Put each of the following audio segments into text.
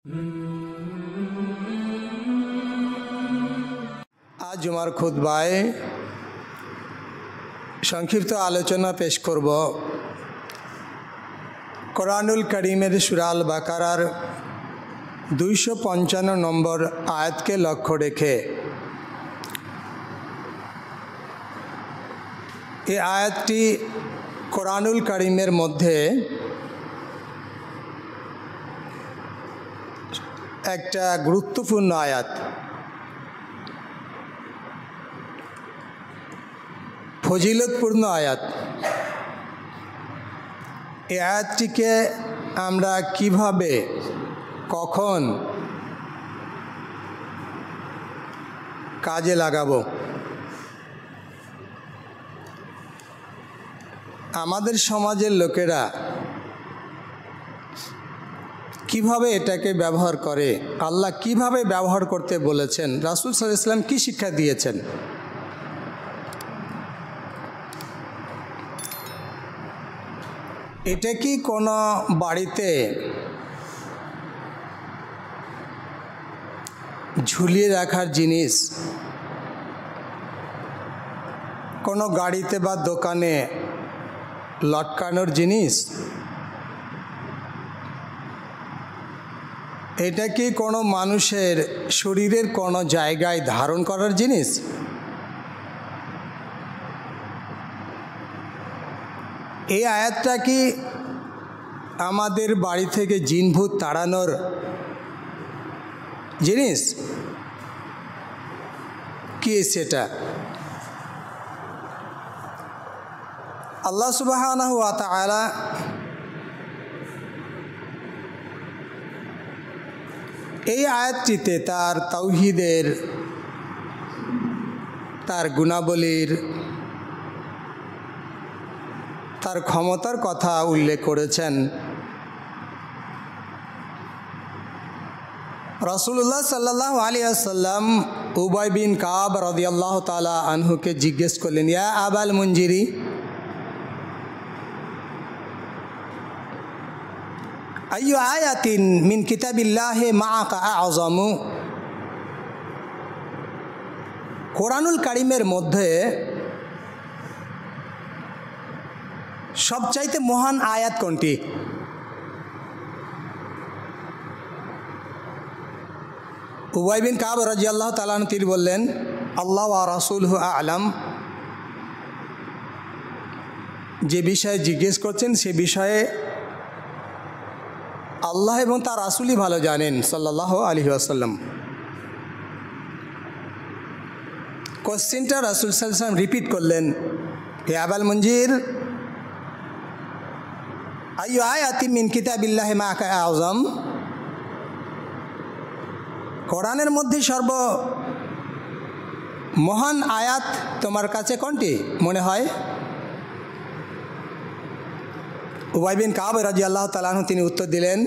आज जुमार खुतबाয় সংক্ষিপ্ত আলোচনা পেশ করব কোরআনুল কারীমের সূরা আল বাকারার 255 নম্বর আয়াতকে লক্ষ্য রেখে। এই আয়াতটি কোরআনুল কারীমের মধ্যে একটা গুরুত্বপূর্ণ আয়াত। ফজিলতপূর্ণ আয়াত। এই আয়াতটিকে আমরা কিভাবে কখন কাজে লাগাবো, আমাদের সমাজের লোকেরা কিভাবে এটাকে ব্যবহার করে, আল্লাহ কিভাবে ব্যবহার করতে বলেছেন, রাসূল সাল্লাল্লাহু আলাইহি ওয়াসাল্লাম কি শিক্ষা দিয়েছেন। এটা কি কোনো বাড়িতে ঝুলিয়ে রাখার জিনিস, কোনো গাড়িতে বা দোকানে লটকানোর জিনিস? এটা কি কোনো মানুষের শরীরের কোনো জায়গায় ধারণ করার জিনিস? এই আয়াতটা কি আমাদের বাড়ি থেকে জিনভূত তাড়ানোর জিনিস? কি সেটা? আল্লাহ সুবহানাহু ওয়া তাআলা এই আয়াতটিতে তার তাওহীদের, তার গুণাবলীর, তার ক্ষমতার কথা উল্লেখ করেছেন। রাসূলুল্লাহ সাল্লাল্লাহু আলাইহি ওয়াসাল্লাম উবাই বিন কাব রাদিয়াল্লাহু তাআলা আনহুকে জিজ্ঞেস করলেন, ইয়া আবাল মুনজিরি, আইয়ু আয়াতিন মিন কিতাবিল্লাহি মাআকা আ'যামু? কোরআনুল কারীমের মধ্যে সবচাইতে মহান আয়াত কোনটি? উবাই বিন কাব রাদিয়াল্লাহু তাআলা আনহু তিনি বললেন, আল্লাহ ওয়া রাসূলুহু আ'লাম। যে বিষয়ে জিজ্ঞেস করছেন সে বিষয়ে আল্লাহ এবং তার রাসূলই ভালো জানেন সাল্লাল্লাহু আলাইহি ওয়াসাল্লাম। কোশ্চেনটা রাসূল সাল্লাল্লাহু আলাইহি ওয়াসাল্লাম রিপিট করলেন, হে আবাল মুনজির, আইয়ু আয়াতিন মিন কিতাবিল্লাহি মাআকা আ'যাম? কোরআনের মধ্যে সর্ব মহান আয়াত তোমার কাছে কোনটি মনে হয়? উবাই বিন কাব রাদিয়াল্লাহু তাআলা আনহু তিনি উত্তর দিলেন,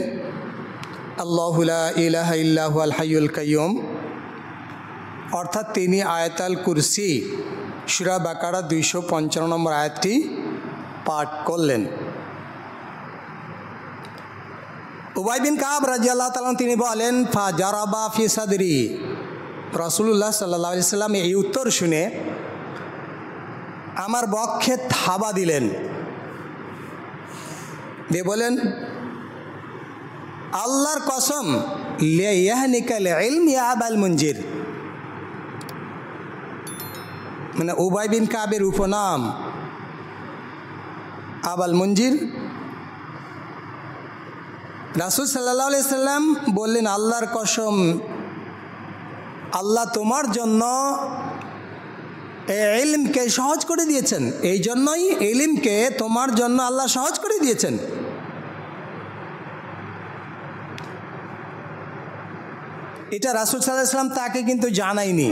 আল্লাহু লা ইলাহা ইল্লা হুয়াল হাইয়ুল কাইয়্যুম। অর্থাৎ তিনি আয়াতুল কুরসি সূরা বাকারা 255 নম্বর আয়াতটি পাঠ করলেন। উবাই বিন কাব রাদিয়াল্লাহু তাআলা তিনি বলেন, ফাজারাবা ফি সাদরি। রাসূলুল্লাহ সাল্লাল্লাহু আলাইহি ওয়াসাল্লাম এই উত্তর শুনে আমার বক্ষে থাবা দিলেন, দিয়ে বলেন, আল্লাহর কসম, লিয়াহনিকাল ইলম ইয়া আবাল মুনজির। মানে উবাই বিন কাবের উপনাম আবাল মুনজির। রাসূল সাল্লাল্লাহু আলাইহি সাল্লাম বললেন, আল্লাহর কসম, আল্লাহ তোমার জন্য এই ইলমকে সহজ করে দিয়েছেন। এই জন্যই ইলমকে তোমার জন্য আল্লাহ সহজ করে দিয়েছেন। এটা রাসূল সাল্লাল্লাহু আলাইহি সাল্লাম তাকে কিন্তু জানায়নি।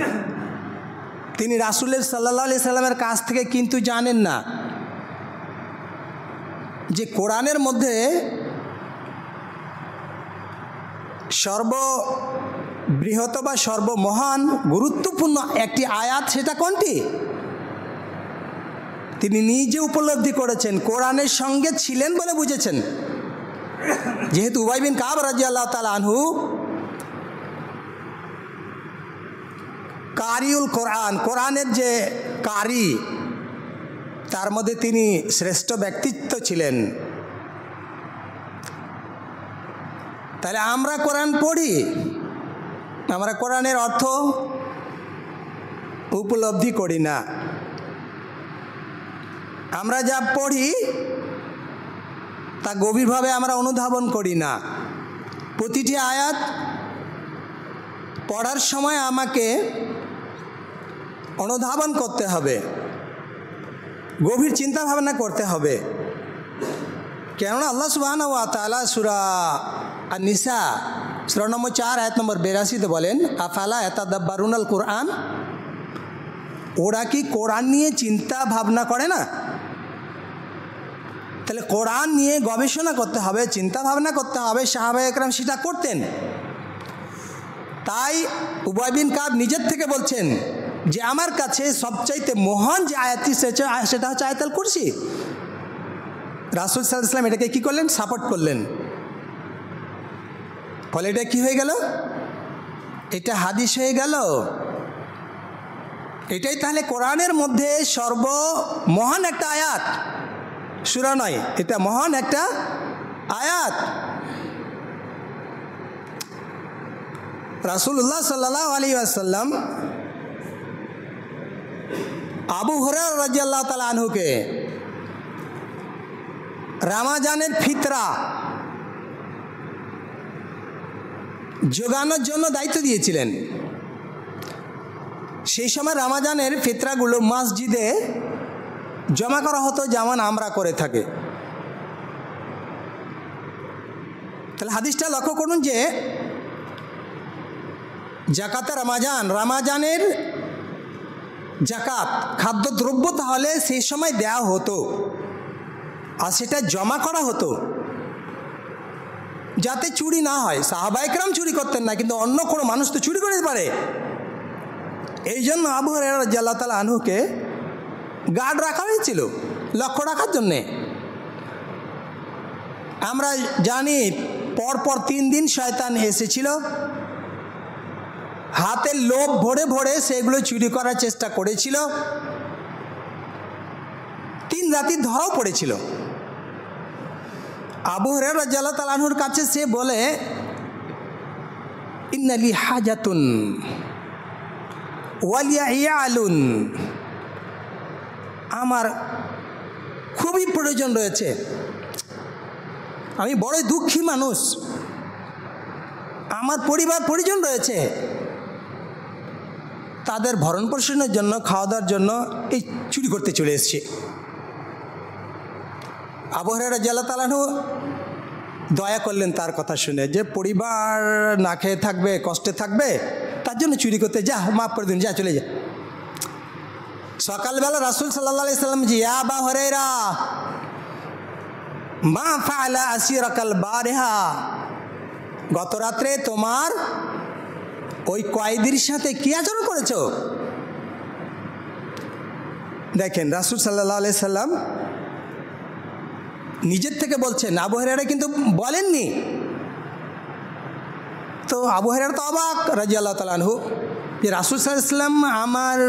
তিনি রাসূলের সাল্লাল্লাহু আলাইহি সাল্লামের কাছ থেকে কিন্তু জানেন না যে কোরআনের মধ্যে সর্ববৃহৎ বা সর্বমহান গুরুত্বপূর্ণ একটি আয়াত, সেটা কোনটি? তিনি নিজে উপলব্ধি করেছেন, কোরআনের সঙ্গে ছিলেন বলে বুঝেছেন। যেহেতু উবাই বিন কাব রাদিয়াল্লাহু তাআলা আনহু কারিউল কোরআন, কোরআনের যে কারি, তার মধ্যে তিনি শ্রেষ্ঠ ব্যক্তিত্ব ছিলেন। তাহলে আমরা কোরআন পড়ি, আমরা কোরআনের অর্থ উপলব্ধি করি না। আমরা যা পড়ি তা গভীরভাবে আমরা অনুধাবন করি না। প্রতিটি আয়াত পড়ার সময় আমাকে অনুধাবন করতে হবে, গভীর চিন্তা ভাবনা করতে হবে। কেননা আল্লাহ সুবহানাহু ওয়া তাআলা সূরা আন-নিসা সূরা নম্বর 4 আয়াত নম্বর 82 বলেন, আফালা ইয়াতাদাব্বারুনাল কুরআন, ওরা কি কোরআন নিয়ে চিন্তা ভাবনা করে না? তাহলে কোরআন নিয়ে গবেষণা করতে হবে, চিন্তা ভাবনা করতে হবে। সাহাবায়ে কেরাম সেটা করতেন। তাই উবাই বিন কাব নিজের থেকে বলছেন যে আমার কাছে সবচাইতে মহান যে আয়াতটি সেটা হচ্ছে আয়াতুল কুরসি। রাসূল সাল্লাল্লাহু আলাইহি ওয়াসাল্লাম এটাকে কী করলেন? সাপোর্ট করলেন। ফলে এটা কী হয়ে গেল? এটা হাদিস হয়ে গেল। এটাই তাহলে কোরআনের মধ্যে সর্বমহান একটা আয়াত, সূরা নয়, এটা মহান একটা আয়াত। রাসূলুল্লাহ সাল্লাল্লাহু আলাইহি ওয়াসাল্লাম আবু হুরায়রা রাদিয়াল্লাহু তাআলা আনহুকে রমাজানের ফিতরা জোগানোর জন্য দায়িত্ব দিয়েছিলেন। সেই সময় রমাজানের ফিতরাগুলো মসজিদে জমা করা হতো, যেমন আমরা করে থাকি। তাহলে হাদিসটা লক্ষ্য করুন যে জাকাতে রমাজানের জাকাত খাদ্যদ্রব্য তাহলে সেই সময় দেওয়া হতো, আর সেটা জমা করা হতো যাতে চুরি না হয়। সাহাবায়ে কেরাম চুরি করতেন না, কিন্তু অন্য কোনো মানুষ তো চুরি করতে পারে। এই জন্য আবু হুরায়রা রাদিয়াল্লাহু তাআলা আনহুকে গার্ড রাখা হয়েছিল, লক্ষ্য রাখার জন্যে। আমরা জানি পরপর 3 দিন শয়তান এসেছিল, হাতের লোভ ভরে ভরে সেগুলো চুরি করার চেষ্টা করেছিল। 3 রাতি ধরাও পড়েছিল। আবু হুরায়রা রাদিয়াল্লাহু তাআলা আনহুর কাছে সে বলে, ইন্নালি হাজাতুন ওয়ালিয়া ইয়ালুন, আমার খুবই প্রয়োজন রয়েছে, আমি বড়ই দুঃখী মানুষ, আমার পরিবার পরিজন রয়েছে, তাদের ভরণ পোষণের জন্য, খাওয়া দাওয়ার জন্য এই চুরি করতে চলে এসেছি। আবু হুরায়রা রাদিয়াল্লাহু তাআলা আনহু দয়া করলেন তার কথা শুনে, যে পরিবার না খেয়ে থাকবে, কষ্টে থাকবে, তার জন্য চুরি করতে, যা মাফ করে দিন, যা চলে যা। সকালবেলা রাসূল সাল্লাল্লাহু আলাইহি সাল্লাম, জি ইয়া আবা হুরায়রা মা ফাআলা আসিরাকাল বারিহা, গত রাত্রে তোমার ওই কয়েদির সাথে কি আচরণ করেছো? দেখেন রাসূল সাল্লাল্লাহু আলাইহি সাল্লাম নিজের থেকে বলছেন, আবু হুরায়রা কিন্তু বলেননি। তো আবু হুরায়রা তো অবাক রাদিয়াল্লাহু তাআলা আনহু, যে রাসূল সাল্লাল্লাহু আলাইহি সাল্লাম আমার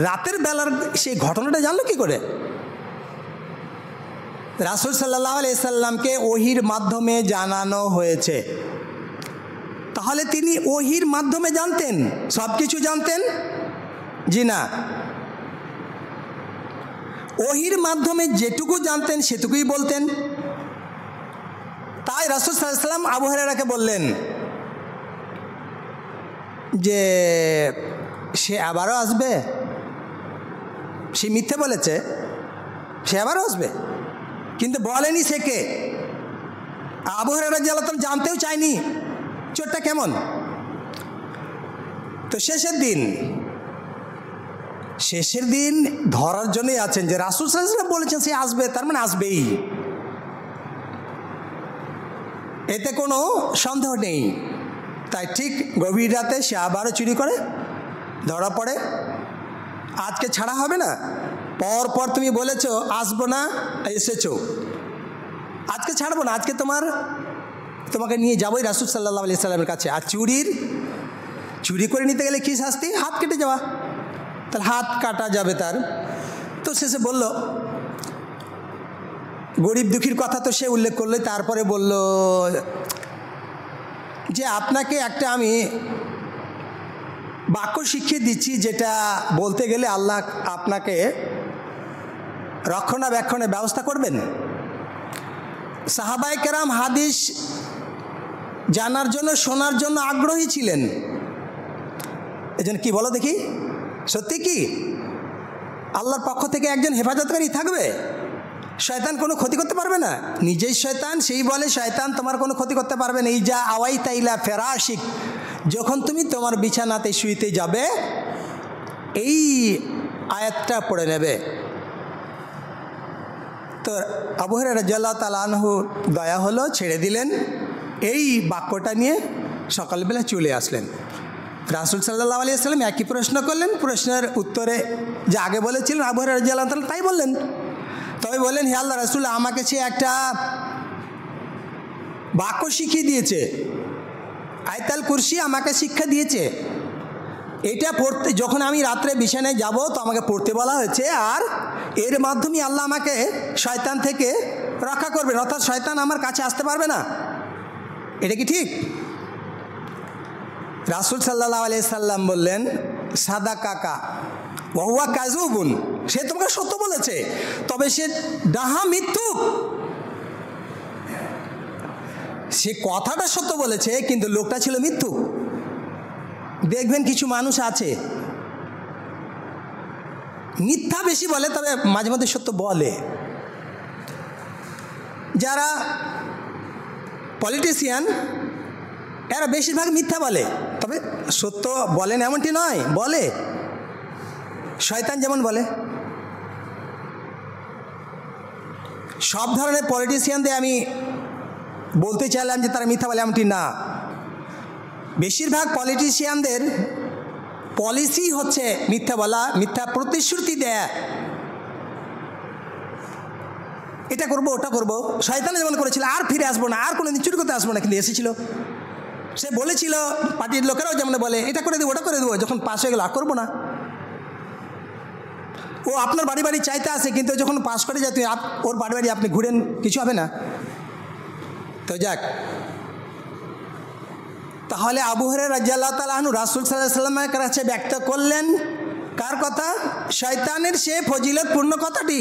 রাতের বেলার সেই ঘটনাটা জানলো কি করে? রাসূল সাল্লাল্লাহু আলাইহি সাল্লামকে ওহীর মাধ্যমে জানানো হয়েছে। তাহলে তিনি ওহীর মাধ্যমে জানতেন, সব কিছু জানতেন? জি না, ওহীর মাধ্যমে যেটুকু জানতেন সেটুকুই বলতেন। তাই রাসূল সাল্লাল্লাহু আলাইহি সাল্লাম আবু হুরায়রাকে বললেন যে সে আবারও আসবে, সে মিথ্যে বলেছে, সে আবারও আসবে, কিন্তু বলেনি সে কে। আবু হুরায়রা রাদিয়াল্লাহু তাআলা জানতেও চায়নি চোরটা কেমন। তো শেষের দিন ধরার জন্যই আছেন, যে রাসূল সাল্লাল্লাহু আলাইহি ওয়াসাল্লাম বলেছেন সে আসবে, তার মানে আসবেই, এতে কোনো সন্দেহ নেই। তাই ঠিক গভীর রাতে সে আবারও চুরি করে ধরা পড়ে। আজকে ছাড়া হবে না, পর তুমি বলেছো আসবো না, এসেছো, আজকে ছাড়বো না, আজকে তোমার তোমাকে নিয়ে যাবোই রাসূল সাল্লাল্লাহু আলাইহি সাল্লামের কাছে। আর চুরি করে নিতে গেলে কী শাস্তি? হাত কেটে যাওয়া। তাহলে হাত কাটা যাবে তার। তো শেষে বলল, গরিব দুঃখীর কথা তো সে উল্লেখ করলো, তারপরে বলল যে আপনাকে একটা আমি বাক্য শিখিয়ে দিচ্ছি, যেটা বলতে গেলে আল্লাহ আপনাকে রক্ষণাবেক্ষণের ব্যবস্থা করবেন। সাহাবায়ে কেরাম হাদিস জানার জন্য, শোনার জন্য আগ্রহী ছিলেন। এজন্য কি বলো দেখি, সত্যি কি আল্লাহর পক্ষ থেকে একজন হেফাজতকারী থাকবে? শয়তান কোনো ক্ষতি করতে পারবে না? নিজেই শয়তান, সেই বলে শয়তান তোমার কোনো ক্ষতি করতে পারবে না। এই যা আওয়াইতা ইলা ফেরাশিক, যখন তুমি তোমার বিছানাতে শুইতে যাবে এই আয়াতটা পড়ে নেবে। তো আবু হুরায়রা রাদিয়াল্লাহু তাআলা আনহু দয়া হলো, ছেড়ে দিলেন। এই বাক্যটা নিয়ে সকালবেলা চলে আসলেন। রাসূল সাল্লাল্লাহু আলাইহি ওয়াসাল্লাম একই প্রশ্ন করলেন, প্রশ্নের উত্তরে যা আগে বলেছিলেন আবু হুরায়রা রাদিয়াল্লাহু তাআলা তাই বললেন। তবে বললেন, হে আল্লাহ রাসূল, আমাকে সে একটা বাক্য শিখিয়ে দিয়েছে, আয়াতুল কুরসি আমাকে শিক্ষা দিয়েছে। এটা পড়তে যখন আমি রাত্রে বিছানায় যাব তো আমাকে পড়তে বলা হয়েছে, আর এর মাধ্যমে আল্লাহ আমাকে শয়তান থেকে রক্ষা করবেন, অর্থাৎ শয়তান আমার কাছে আসতে পারবে না। এটা কি ঠিক? রাসূল সাল্লাল্লাহু আলাইহি সাল্লাম বললেন, সাদাকাকা ওয়া হুয়া কাযুবুন, সে তোমাকে সত্য বলেছে, তবে সে ডাহা মিথ্যুক। সে কথাটা সত্য বলেছে কিন্তু লোকটা ছিল মিথ্যুক। দেখবেন কিছু মানুষ আছে মিথ্যা বেশি বলে, তবে মাঝে মধ্যে সত্য বলে। যারা পলিটিশিয়ান এরা বেশিরভাগ মিথ্যা বলে, তবে সত্য বলেন এমনটি নয়, বলে। শয়তান যেমন বলে। সব ধরনের পলিটিশিয়ানদের আমি বলতে চাইলাম যে তারা মিথ্যা বলে, এমনটি না। বেশিরভাগ পলিটিশিয়ানদের পলিসি হচ্ছে মিথ্যা বলা, মিথ্যা প্রতিশ্রুতি দেয়া, এটা করবো ওটা করবো। শয়তানে যেমন করেছিল, আর ফিরে আসবো না, আর কোনোদিন চুরি করতে আসবো না, কিন্তু এসেছিল। সে বলেছিল, পার্টির লোকেরাও যেমন বলে এটা করে দেবো ওটা করে দেবো, যখন পাস হয়ে গেল আর করবো না। ও আপনার বাড়ি বাড়ি চাইতে আসে, কিন্তু যখন পাস করে যায় তুই ওর বাড়ি বাড়ি আপনি ঘুরেন, কিছু হবে না। তো যাক, তাহলে আবু হুরায়রা রাদিয়াল্লাহু তাআলা আনহু রাসূল সাল্লাল্লাহু আলাইহি ওয়াসাল্লামের কাছে ব্যক্ত করলেন কার কথা? শয়তানের সে ফজিলতপূর্ণ কথাটি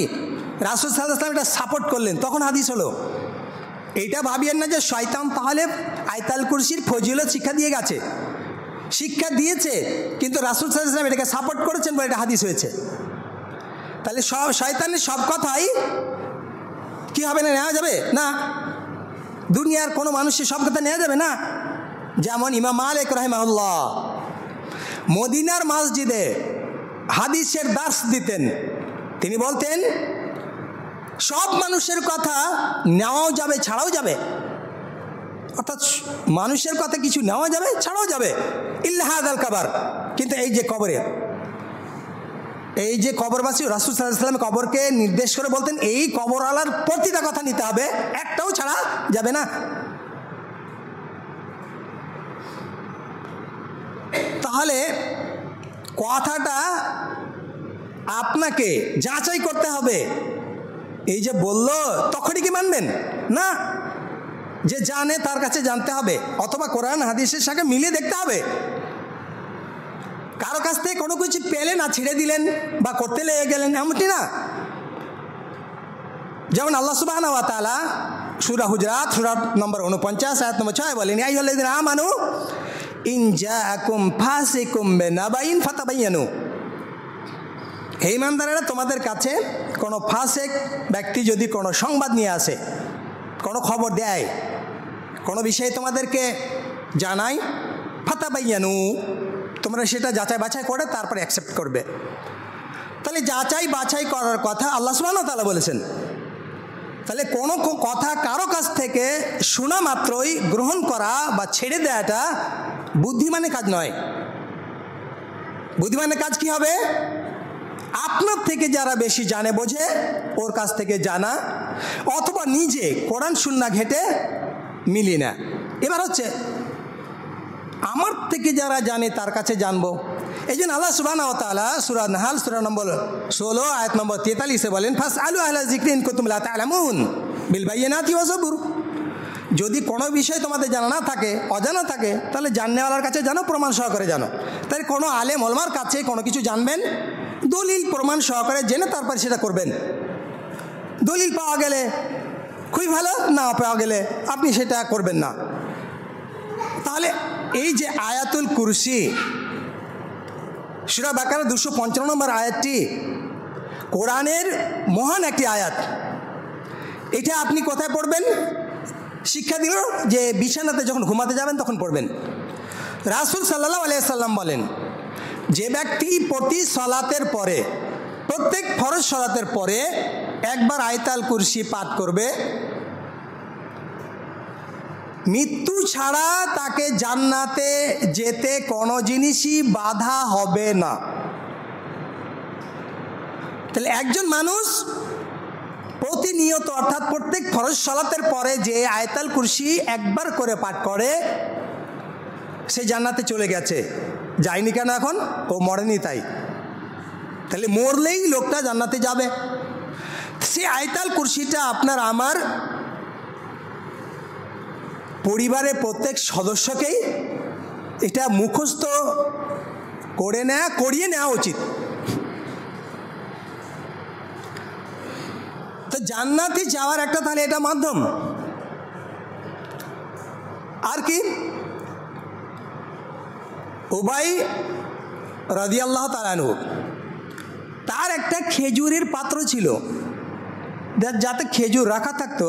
রাসূল সাল্লাল্লাহু আলাইহি ওয়াসাল্লাম এটা সাপোর্ট করলেন, তখন হাদিস হলো। এইটা ভাবিয়েন না যে শয়তান তাহলে আয়াতুল কুরসির ফজিলত শিক্ষা দিয়ে গেছে, শিক্ষা দিয়েছে কিন্তু রাসূল সাল্লাল্লাহু আলাইহি ওয়াসাল্লাম এটাকে সাপোর্ট করেছেন বলে এটা হাদিস হয়েছে। তাহলে সব শয়তানের সব কথাই কি হবে না, নেওয়া যাবে না? দুনিয়ার কোনো মানুষের সব কথা নেওয়া যাবে না। যেমন ইমাম মালিক রাহিমাহুল্লাহ মদিনার মসজিদে হাদিসের দার্স দিতেন। তিনি বলতেন সব মানুষের কথা নেওয়াও যাবে, ছাড়াও যাবে। অর্থাৎ মানুষের কথা কিছু নেওয়া যাবে, ছাড়াও যাবে, ইল্লা হাযাল কবর। কিন্তু এই যে কবরবাসী, রাসূল সাল্লাল্লাহু আলাইহি ওয়াসাল্লাম কবরকে নির্দেশ করে বলতেন এই কবরওয়ালার প্রতিটা কথা নিতে হবে, একটাও ছাড়া যাবে না। তাহলে কথাটা আপনাকে যাচাই করতে হবে। এই যে বলল তখনই কি মানবেন? না, যে জানে তার কাছে জানতে হবে, অথবা কোরআন হাদিসের সাথে মিলিয়ে দেখতে হবে। কারো কাছ থেকে কোনো কিছু পেলেন আর ছেড়ে দিলেন বা করতে লেগে গেলেন, এমনটি না। যেমন আল্লাহ সুবহানাহু ওয়া তাআলা সূরা হুজরাত সূরা নম্বর 49 আয়াত নম্বর 6 বলেন, ইয়া আইয়ুহাল্লাযীনা আমানু ইন জাআকুম ফাসিকুম বিনাবাইন ফাতাবায়ানু। হে ঈমানদারেরা, তোমাদের কাছে কোনো ফাসিক ব্যক্তি যদি কোনো সংবাদ নিয়ে আসে, কোনো খবর দেয়, কোনো বিষয়ে তোমাদেরকে জানায়, ফাতাবায়ানু, তোমরা সেটা যাচাই বাছাই করে তারপরে অ্যাকসেপ্ট করবে। তাহলে যাচাই বাছাই করার কথা আল্লাহ সুবহানাহু ওয়া তাআলা বলেছেন। তাহলে কোনো কথা কারো কাছ থেকে শোনা মাত্রই গ্রহণ করা বা ছেড়ে দেওয়াটা বুদ্ধিমানের কাজ নয়। বুদ্ধিমানের কাজ কি হবে? আপনার থেকে যারা বেশি জানে বোঝে ওর কাছ থেকে জানা, অথবা নিজে কোরআন সুন্নাহ ঘেঁটে মিলিয়ে না। এবার হচ্ছে আমার থেকে যারা জানে তার কাছে জানবো। এই জন্য আল্লাহ সুবহানাহু ওয়া তাআলা সূরা নাহল সূরা নম্বর 16 আয়াত নম্বর 43-এ বলেন, ফাসআলু আহলা যিকরি ইন কুনতুম লা তা'লামুন বিল বায়িনাতি ওয়া যাবুর। যদি কোনো বিষয় তোমাদের জানা না থাকে, অজানা থাকে, তাহলে জাননেওয়ালার কাছে জানো, প্রমাণ সহকারে জানো। তাই কোনো আলেম ওলামার কাছে কোনো কিছু জানবেন, দলিল প্রমাণ সহকারে জেনে তারপর সেটা করবেন। দলিল পাওয়া গেলে খুবই ভালো, না পাওয়া গেলে আপনি সেটা করবেন না। তাহলে এই যে আয়াতুল কুরসি, সূরা বাকারা 255 নম্বর আয়াতটি কোরআনের মহান একটি আয়াত। এটা আপনি কোথায় পড়বেন? শিক্ষা দিল যে বিছানাতে যখন ঘুমাতে যাবেন তখন পড়বেন। রাসূল সাল্লাল্লাহু আলাইহি সাল্লাম বলেন, যে ব্যক্তি প্রতি সালাতের পরে, প্রত্যেক ফরজ সালাতের পরে একবার আয়াতুল কুরসি পাঠ করবে, মৃত্যু ছাড়া তাকে জান্নাতে যেতে কোনো জিনিসই বাধা হবে না। তাহলে একজন মানুষ প্রতিনিয়ত অর্থাৎ প্রত্যেক ফরজ সালাতের পরে যে আয়াতুল কুরসি একবার করে পাঠ করে, সে জান্নাতে চলে গেছে। যায়নি কেন? এখন ও মরেনি তাই। তাহলে মরলেই লোকটা জান্নাতে যাবে। সে আয়াতুল কুরসিটা আপনার আমার পরিবারের প্রত্যেক সদস্যকেই এটা মুখস্থ করিয়ে নেওয়া উচিত। তো জান্নাতে যাওয়ার একটা তাহলে এটা মাধ্যম। আর কি? উবাই রাদিয়াল্লাহু তাআলা আনহু, তার একটা খেজুরের পাত্র ছিল, যাতে খেজুর রাখা থাকতো।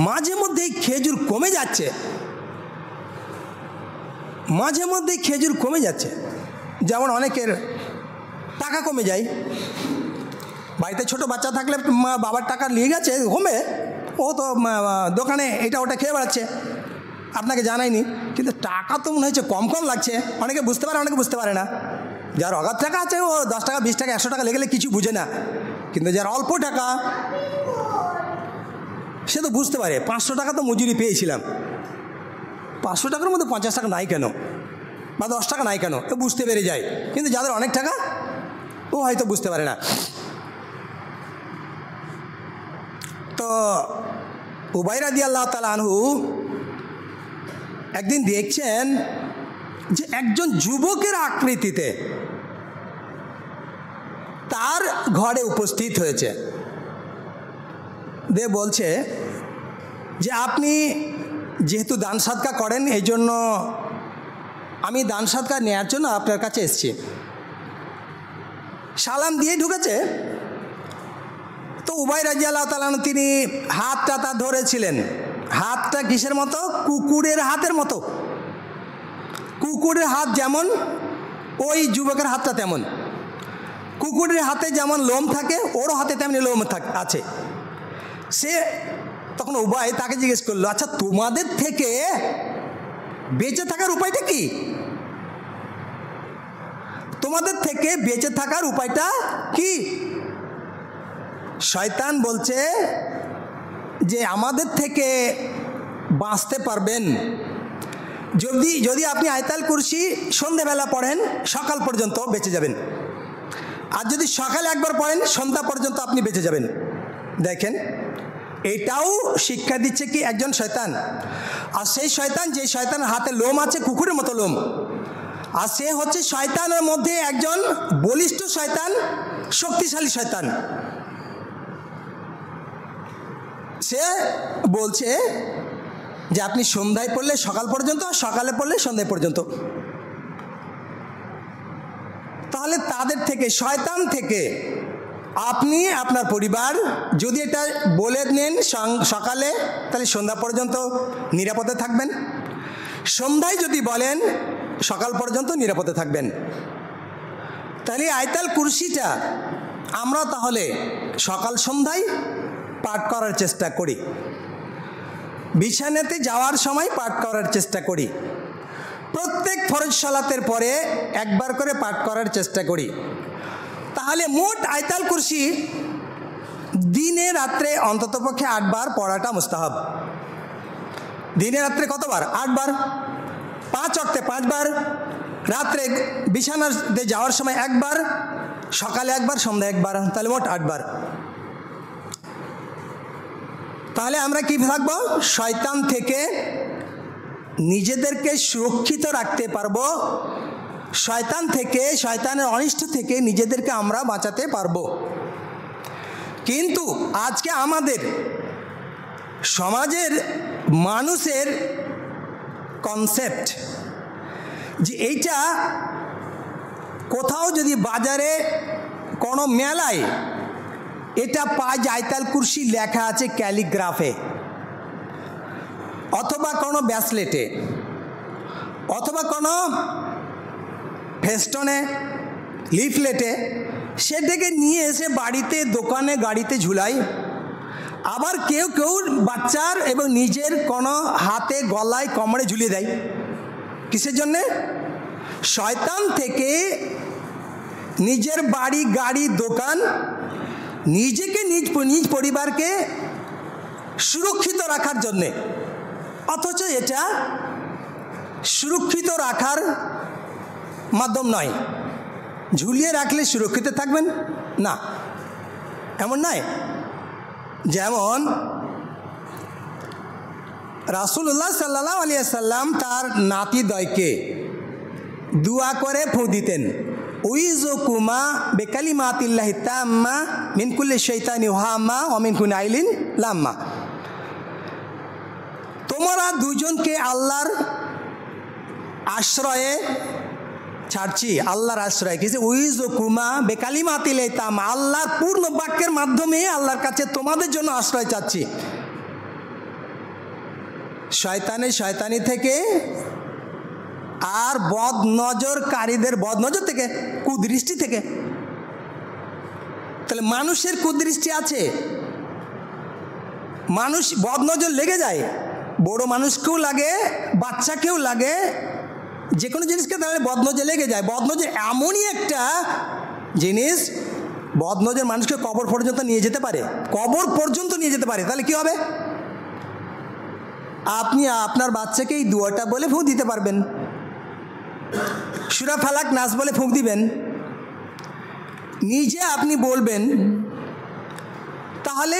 মাঝে মধ্যেই খেজুর কমে যাচ্ছে, মাঝে মধ্যেই খেজুর কমে যাচ্ছে। যেমন অনেকের টাকা কমে যায়। বাড়িতে ছোট বাচ্চা থাকলে বাবার টাকা নিয়ে গেছে কমে, ও তো দোকানে এটা ওটা খেয়ে বেড়াচ্ছে, আপনাকে জানায়নি, কিন্তু টাকা তো মনে হচ্ছে কম কম লাগছে। অনেকে বুঝতে পারে, অনেকে বুঝতে পারে না। যার অগাধ টাকা আছে ও 10 টাকা 20 টাকা 100 টাকা লেগেলে কিছু বুঝে না, কিন্তু যার অল্প টাকা সে তো বুঝতে পারে। 500 টাকা তো মজুরি পেয়েছিলাম, 500 টাকার মধ্যে 50 টাকা নাই কেন বা 10 টাকা নাই কেন, তো বুঝতে পেরে যায়। কিন্তু যাদের অনেক টাকা ও হয়তো বুঝতে পারে না। তো উবাই রাদিয়াল্লাহু তাআলা আনহু একদিন দেখছেন যে একজন যুবকের আকৃতিতে তার ঘরে উপস্থিত হয়েছে। দে বলছে যে আপনি যেহেতু দান সাদকা করেন, এই জন্য আমি দান সাদকা নেওয়ার জন্য আপনার কাছে এসেছি। সালাম দিয়ে ঢুকেছে। তো উবাই রাদিয়াল্লাহু তাআলা আনহু তিনি হাতটা তার ধরেছিলেন। হাতটা কিসের মতো? কুকুরের হাতের মতো। কুকুরের হাত যেমন, ওই যুবকের হাতটা তেমন। কুকুরের হাতে যেমন লোম থাকে, ওরও হাতে তেমনি লোম আছে। সে তখন উবাই তাকে জিজ্ঞেস করলো, আচ্ছা তোমাদের থেকে বেঁচে থাকার উপায়টা কি? তোমাদের থেকে বেঁচে থাকার উপায়টা কি? শয়তান বলছে যে আমাদের থেকে বাঁচতে পারবেন যদি আপনি আয়াতুল কুরসি সন্ধ্যেবেলা পড়েন, সকাল পর্যন্ত বেঁচে যাবেন। আর যদি সকালে একবার পড়েন, সন্ধ্যা পর্যন্ত আপনি বেঁচে যাবেন। দেখেন, এটাও শিক্ষা দিচ্ছে কি একজন শয়তান। আর সেই শয়তান, যে শয়তানের হাতে লোম আছে কুকুরের মতো লোম, আর সে হচ্ছে শয়তানের মধ্যে একজন বলিষ্ঠ শয়তান, শক্তিশালী শয়তান। সে বলছে যে আপনি সন্ধ্যায় পড়লে সকাল পর্যন্ত, সকালে পড়লে সন্ধ্যায় পর্যন্ত। তাহলে তাদের থেকে, শয়তান থেকে আপনি আপনার পরিবার যদি এটা বলে নেন সকালে, তাহলে সন্ধ্যা পর্যন্ত নিরাপদে থাকবেন। সন্ধ্যায় যদি বলেন, সকাল পর্যন্ত নিরাপদে থাকবেন। তাহলে আয়াতুল কুরসিটা আমরা তাহলে সকাল সন্ধ্যায় পাঠ করার চেষ্টা করি, বিছানাতে যাওয়ার সময় পাঠ করার চেষ্টা করি, প্রত্যেক ফরজ সালাতের পরে একবার করে পাঠ করার চেষ্টা করি। তাহলে মোট আয়াতুল কুরসি দিনে রাত্রে অন্ততপক্ষে 8 বার পড়াটা মুস্তাহাব। দিনে রাত্রে কতবার? 8 বার। 5 অর্থে 5 বার। রাত্রে বিছানাতে যাওয়ার সময় 1 বার, সকালে 1 বার, সন্ধ্যায় 1 বার, তাহলে মোট 8 বার। তাহলে আমরা কি থাকবো? শয়তান থেকে নিজেদেরকে সুরক্ষিত রাখতে পারবো, শয়তান থেকে, শয়তানের অনিষ্ট থেকে নিজেদেরকে আমরা বাঁচাতে পারবো। কিন্তু আজকে আমাদের সমাজের মানুষের কনসেপ্ট যে এইটা কোথাও যদি বাজারে কোনো মেলায় এটা পাওয়া যায়, আয়াতুল কুরসি লেখা আছে ক্যালিগ্রাফে, অথবা কোনো ব্যাসলেটে, অথবা কোনো ফেস্টনে, লিফলেটে, সেটাকে নিয়ে এসে বাড়িতে, দোকানে, গাড়িতে ঝুলাই। আবার কেউ কেউ বাচ্চার এবং নিজের কোনো হাতে, গলায়, কোমরে ঝুলিয়ে দেয়। কিসের জন্যে? শয়তান থেকে নিজের বাড়ি, গাড়ি, দোকান, নিজেকে, নিজ পরিবারকে সুরক্ষিত রাখার জন্যে। অথচ এটা সুরক্ষিত রাখার মাধ্যম নয়। ঝুলিয়ে রাখলে সুরক্ষিত থাকবেন না, এমন নয়। যেমন রাসূলুল্লাহ সাল্লাল্লাহু আলাইহি ওয়াসাল্লাম তার নাতিদ্বয়কে দোয়া করে ফুঁ দিতেন, উইযুকুমা বিকালিমাতিল্লাহি তাম্মা মিন কুল্লি শাইতানি ওয়াহাম্মা ওয়া মিন কুল্লি আইলিন লাম্মা। তোমরা দুজনকে আল্লাহর আশ্রয়ে ছাড়ছি, আল্লাহর আশ্রয়। কিছু উইযুকুমা বিকালিমাতিল্লাহি তাম্মা, আল্লাহর পূর্ণ বাক্যের মাধ্যমে আল্লাহর কাছে তোমাদের জন্য আশ্রয় চাচ্ছি শয়তানি থেকে, আর বদনজরকারীদের বদনজর থেকে, কুদৃষ্টি থেকে। তাহলে মানুষের কুদৃষ্টি আছে, মানুষ বদনজর লেগে যায়, বড় মানুষকেও লাগে, বাচ্চাকেও লাগে, যে কোনো জিনিসকে তাহলে বদনজর লেগে যায়। বদনজর এমনই একটা জিনিস, বদনজর মানুষকে কবর পর্যন্ত নিয়ে যেতে পারে, কবর পর্যন্ত নিয়ে যেতে পারে। তাহলে কি হবে? আপনি আপনার বাচ্চাকে এই দুয়াটা বলে ফুঁক দিতে পারবেন, সূরা ফালাক, নাস বলে ফুঁক দিবেন, নিজে আপনি বলবেন, তাহলে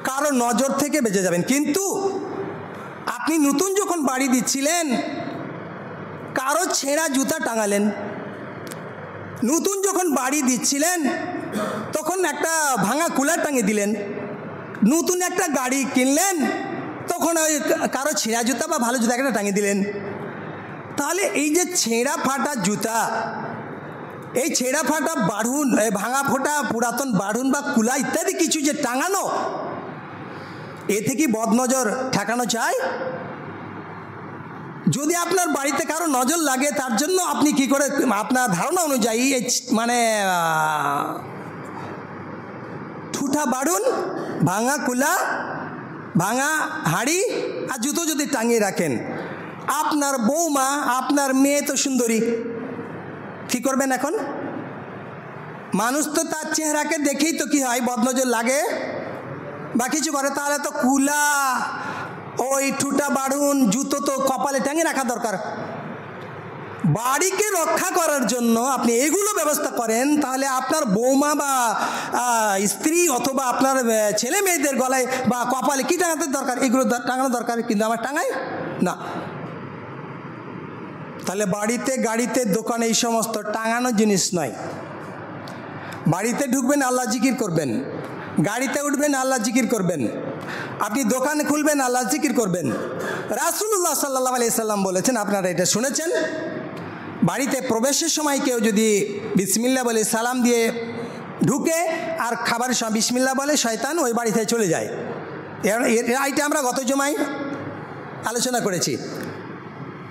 কারো নজর থেকে বেঁচে যাবেন। কিন্তু আপনি নতুন যখন বাড়ি দিচ্ছিলেন, কারো ছেঁড়া জুতা টাঙালেন। নতুন যখন বাড়ি দিচ্ছিলেন, তখন একটা ভাঙা কুলার টাঙিয়ে দিলেন। নতুন একটা গাড়ি কিনলেন, তখন ওই কারো ছেঁড়া জুতা বা ভালো জুতা একটা টাঙিয়ে দিলেন। তাহলে এই যে ছেঁড়া ফাটা জুতা, এই ছেঁড়া ফাটা বাঢ়ুন, ভাঙা ফোটা পুরাতন বাঢ়ুন বা কুলা ইত্যাদি কিছু যে টাঙানো, এ থেকে বদনজর ঠেকানো চাই। যদি আপনার বাড়িতে কারো নজর লাগে, তার জন্য আপনি কি করে, আপনার ধারণা অনুযায়ী মানে ঠুঠা বাঢ়ুন, ভাঙা কুলা, ভাঙা হাঁড়ি আর জুতো যদি টাঙিয়ে রাখেন, আপনার বৌমা, আপনার মেয়ে তো সুন্দরী, কি করবেন এখন? মানুষ তো তার চেহারাকে দেখেই তো কি হয়, বদনজর লাগে বা কিছু করে। তাহলে তো কুলা, ওই ঠুটা বাঢ়ুন, জুতো তো কপালে টাঙিয়ে রাখা দরকার। বাড়িকে রক্ষা করার জন্য আপনি এগুলো ব্যবস্থা করেন, তাহলে আপনার বৌমা বা স্ত্রী অথবা আপনার ছেলে মেয়েদের গলায় বা কপালে কি টাঙাতে দরকার? এগুলো টাঙানো দরকার, কিন্তু আমার টাঙাই না। তাহলে বাড়িতে, গাড়িতে, দোকানে এই সমস্ত টাঙানো জিনিস নয়। বাড়িতে ঢুকবেন, আল্লাহ জিকির করবেন, গাড়িতে উঠবেন, আল্লাহ জিকির করবেন, আপনি দোকান খুলবেন, আল্লাহ জিকির করবেন। রাসূলুল্লাহ সাল্লাল্লাহু আলাইহি সাল্লাম বলেছেন, আপনারা এটা শুনেছেন, বাড়িতে প্রবেশের সময় কেউ যদি বিসমিল্লাহ বলে সালাম দিয়ে ঢুকে আর খাবারের সময় বিসমিল্লাহ বলে, শয়তান ওই বাড়ি থেকে চলে যায়। এটা আমরা গত জুমায় আলোচনা করেছি।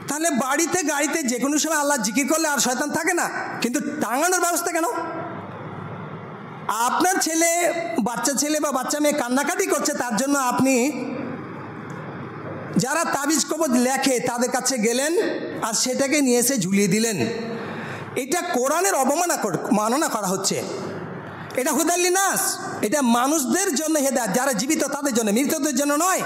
তাহলে বাড়িতে, গাড়িতে যে কোনো সময় আল্লাহ জিকির করলে আর শয়তান থাকে না। কিন্তু টাঙানোর ব্যবস্থা কেন? আপনার ছেলে, বাচ্চা ছেলে বা বাচ্চা মেয়ে কান্নাকাটি করছে, তার জন্য আপনি যারা তাবিজ কবজ লেখে তাদের কাছে গেলেন আর সেটাকে নিয়ে এসে ঝুলিয়ে দিলেন। এটা কোরআনের অবমাননা করা হচ্ছে। এটা হুদাল্লিনাস, এটা মানুষদের জন্য হেদায়েত, যারা জীবিত তাদের জন্য, মৃতদের জন্য নয়।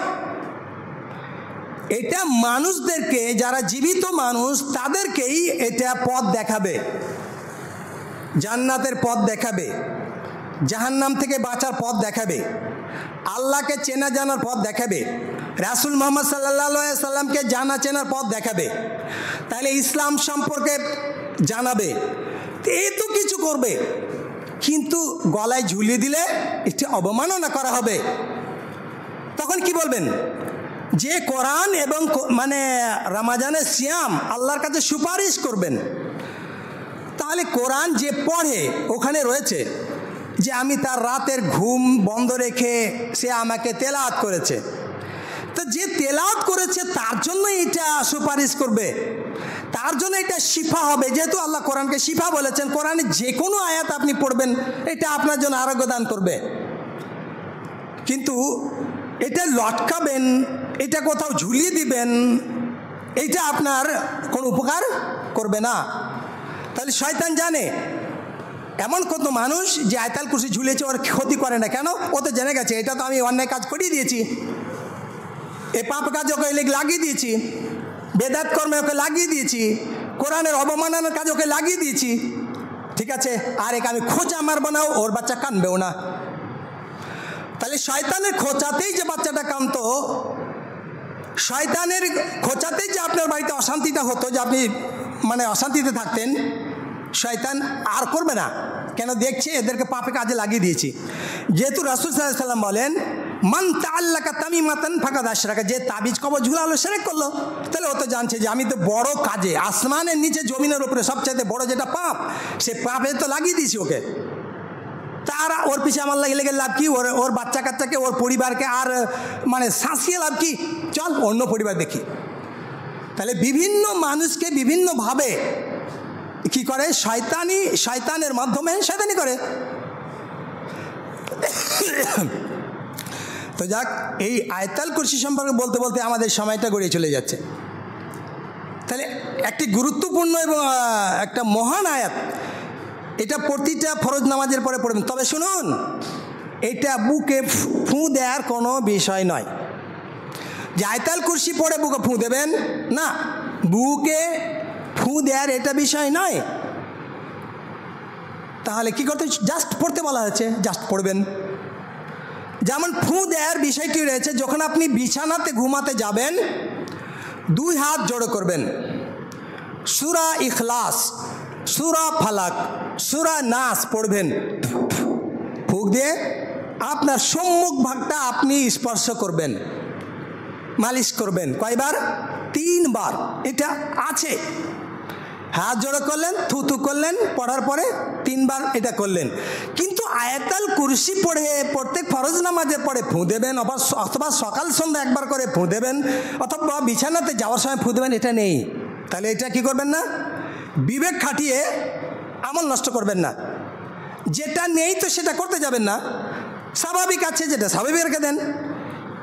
এটা মানুষদেরকে, যারা জীবিত মানুষ তাদেরকেই এটা পথ দেখাবে, জান্নাতের পথ দেখাবে, জাহান্নাম থেকে বাঁচার পথ দেখাবে, আল্লাহকে চেনা জানার পথ দেখাবে, রাসূল মুহাম্মদ সাল্লাল্লাহু আলাইহি সাল্লামকে জানা চেনার পথ দেখাবে, তাহলে ইসলাম সম্পর্কে জানাবে, এত কিছু করবে, কিন্তু গলায় ঝুলিয়ে দিলে একটি অবমাননা করা হবে। তখন কি বলবেন? যে কোরআন এবং মানে রমজানের সিয়াম আল্লাহর কাছে সুপারিশ করবেন, তাহলে কোরআন যে পড়ে ওখানে রয়েছে যে আমি তার রাতের ঘুম বন্ধ রেখে সে আমাকে তেলাওয়াত করেছে, তো যে তেলাওয়াত করেছে তার জন্য এটা সুপারিশ করবে, তার জন্য এটা শিফা হবে। যেহেতু আল্লাহ কোরআনকে শিফা বলেছেন, কোরআনে যে কোনো আয়াত আপনি পড়বেন এটা আপনার জন্য আরোগ্য দান করবে। কিন্তু এটা লটকাবেন, এটা কোথাও ঝুলিয়ে দিবেন, এটা আপনার কোনো উপকার করবে না। তাহলে শয়তান জানে এমন কত মানুষ যে আয়াতুল কুরসি ঝুলিয়েছে ওর ক্ষতি করে না, কেন? ও তো জেনে গেছে এটা তো আমি অন্যায় কাজ করিয়ে দিয়েছি, এ পাপ কাজ ওকে লাগিয়ে দিয়েছি, বেদাত কর্মে ওকে লাগিয়ে দিয়েছি, কোরআনের অবমাননার কাজ ওকে লাগিয়ে দিয়েছি, ঠিক আছে, আর একে আমি খোঁচা মারবো না, ওর বাচ্চা কানবেও না। তাহলে শয়তানের খোঁচাতেই যে বাচ্চাটা কানতো, শয়তানের খোঁচাতেই যে আপনার বাড়িতে অশান্তিটা হতো, যে আপনি মানে অশান্তিতে থাকতেন, শয়তান আর করবে না, কেন? দেখছে এদেরকে পাপে কাজে লাগিয়ে দিয়েছি। যেহেতু রাসূল সাল্লাল্লাহু আলাইহি সাল্লাম বলেন মান তাআল্লাকা তামিমাতান ফাকাদ আশরাকা, যে তাবিজ কবজ ঝুলালো শিরক করলো। তাহলে ও তো জানছে যে আমি তো বড় কাজে, আসমানের নিচে জমিনের উপরে সবচাইতে বড় যেটা পাপ, সে পাপে তো লাগিয়ে দিয়েছি ওকে। তার ওর পিছিয়ে আমার লেগে লাভ কি? ওর বাচ্চা কাচ্চাকে, ওর পরিবারকে আর মানে শাসিয়ে লাভ কি? চল অন্য পরিবার দেখি। তাহলে বিভিন্ন মানুষকে বিভিন্নভাবে কি করে? শয়তানের মাধ্যমে শয়তানি করে। তো যাক, এই আয়াতুল কুরসি সম্পর্কে বলতে বলতে আমাদের সময়টা গড়িয়ে চলে যাচ্ছে। তাহলে একটি গুরুত্বপূর্ণ এবং একটা মহান আয়াত, এটা প্রতিটা ফরজ নামাজের পরে পড়বেন। তবে শুনুন, এটা বুকে ফু দেওয়ার কোনো বিষয় নয় যে আয়াতুল কুরসি পড়ে বুকে ফু দেবেন, না, বুকে ফু দেওয়ার এটা বিষয় নয়। তাহলে কি করতে? জাস্ট পড়তে বলা হয়েছে, জাস্ট পড়বেন। যেমন ফু দেওয়ার বিষয়টি রয়েছে, যখন আপনি বিছানাতে ঘুমাতে যাবেন 2 হাত জড়ো করবেন, সূরা ইখলাস, সূরা ফালাক, সূরা নাস পড়বেন, ফুঁক দিয়ে আপনার সম্মুখ ভাগটা আপনি স্পর্শ করবেন, মালিশ করবেন। কয়বার? 3 বার। এটা আছে, হাত জড়ো করলেন, থুতু করলেন, পড়ার পরে 3 বার এটা করলেন। কিন্তু আয়াতুল কুরসি পড়ে প্রত্যেক ফরজ নামাজে পড়ে ফু দেবেন, অথবা সকাল সন্ধ্যা একবার করে ফু দেবেন, অথবা বিছানাতে যাওয়ার সময় ফু দেবেন, এটা নেই। তাহলে এটা কি করবেন না? বিবেক খাটিয়ে আমল নষ্ট করবেন না। যেটা নেই তো সেটা করতে যাবেন না, স্বাভাবিক আছে যেটা স্বাভাবিক রেখে দেন।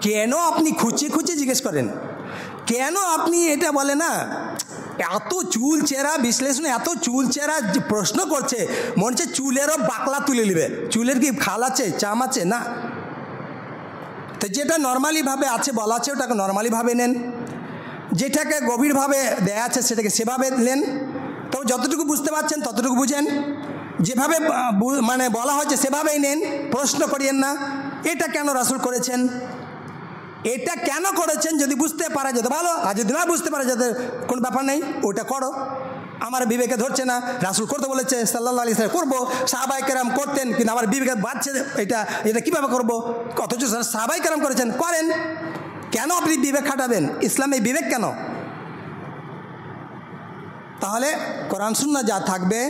কেন আপনি খুঁচিয়ে খুঁচিয়ে জিজ্ঞেস করেন? কেন আপনি এটা বলে না? এত চুল চেরা বিশ্লেষণ, এত চুল চেরা প্রশ্ন করছে, মনে হচ্ছে চুলেরও বাকলা তুলে নেবে। চুলের কি খাল আছে, চাম আছে? না। তো যেটা নর্মালিভাবে আছে বলা আছে ওটাকে নর্মালিভাবে নেন, যেটাকে গভীরভাবে দেয়া আছে সেটাকে সেভাবে নেন। তো যতটুকু বুঝতে পারছেন ততটুকু বুঝেন, যেভাবে মানে বলা হয়েছে সেভাবেই নেন, প্রশ্ন করিয়েন না এটা কেন রাসূল করেছেন, এটা কেন করেছেন। যদি বুঝতে পারা যেত ভালো, আর যদি না বুঝতে পারা যেত কোনো ব্যাপার নেই, ওটা করো। আমার বিবেকে ধরছে না, রাসূল করতে বলেছে সাল্লাল্লাহু আলাইহি ওয়াসাল্লাম, করবো। সাহাবায়ে কেরাম করতেন, কিন্তু আমার বিবেকে বাঁধছে এটা কীভাবে করবো, অথচ সাহাবায়ে কেরাম করেছেন, করেন। কেন আপনি বিবেক খাটাবেন? ইসলামে বিবেক কেন? তাহলে কোরআন সুন্নাহ যা থাকবে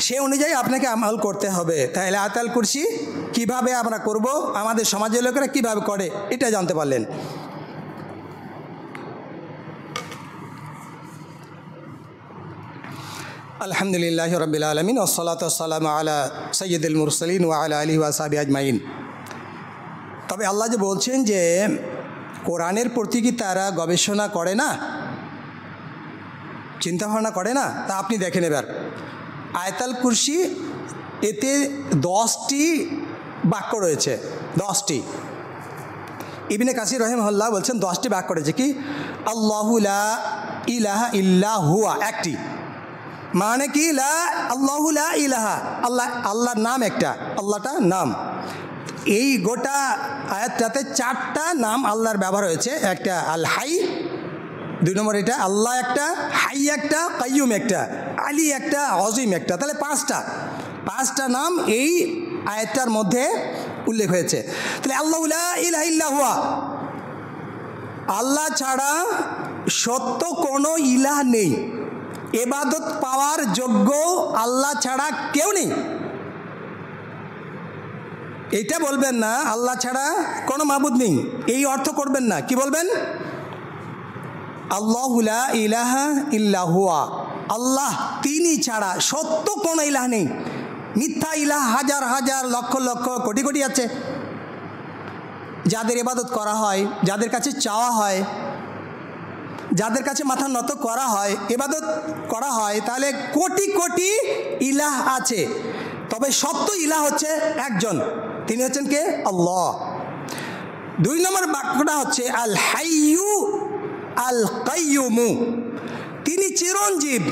সে অনুযায়ী আপনাকে আমল করতে হবে। তাহলে আয়াতুল কুরসি কীভাবে আমরা করব, আমাদের সমাজের লোকেরা কীভাবে করে, এটা জানতে পারলেন। আলহামদুলিল্লাহ রাব্বিল আলামিন, ওয়াসসালাতু ওয়াসসালামু আলা সাইয়্যিদিল মুরসালিন ওয়া আলা আলিহি ওয়া সাহবিহি আজমাইন। তবে আল্লাহ যে বলছেন যে কোরআনের প্রতি কি তারা গবেষণা করে না, চিন্তাভাবনা করে না? তা আপনি দেখে নেবেন, আয়াতুল কুরসি এতে 10টি বাক্য রয়েছে, 10টি। ইবনে কাসির রহিমাহুল্লাহ বলছেন 10টি ভাগ করেছে। কি? আল্লাহু লা ইলাহা ইল্লা হুয়া একটি, মানে কি? আল্লাহু লা ইলাহা, আল্লাহ, আল্লাহর নাম একটা, আল্লাহটা নাম। এই গোটা আয়াতটাতে 4টা নাম আল্লাহর ব্যবহার হয়েছে। একটা আল হাই, 2 নম্বর এটা আল্লাহ একটা, হাই একটা, কাইয়ুম একটা, আলী একটা, অজিম একটা। তাহলে 5টা নাম এই আয়াতটার মধ্যে উল্লেখ হয়েছে। তাহলে আল্লাহু লা ইলাহা ইল্লা হুয়া, আল্লাহ ছাড়া সত্য কোনো ইলাহ নেই, ইবাদত পাওয়ার যোগ্য আল্লাহ ছাড়া কেউ নেই। এটা বলবেন না আল্লাহ ছাড়া কোনো মাবুদ নেই, এই অর্থ করবেন না। কি বলবেন? আল্লাহু লা ইলাহা ইল্লা হুয়া, আল্লাহ তিনি ছাড়া সত্য কোনো ইলাহ নেই। মিথ্যা ইলাহ হাজার হাজার লক্ষ লক্ষ কোটি কোটি আছে, যাদের ইবাদত করা হয়, যাদের কাছে চাওয়া হয়, যাদের কাছে মাথা নত করা হয়, ইবাদত করা হয়। তাহলে কোটি কোটি ইলাহ আছে, তবে সত্য ইলাহ হচ্ছে একজন, তিনি হচ্ছেন কে? আল্লাহ। 2 নম্বর বাক্যটা হচ্ছে আল হাইয়ু আল কাইয়ুমু, তিনি চিরঞ্জীব,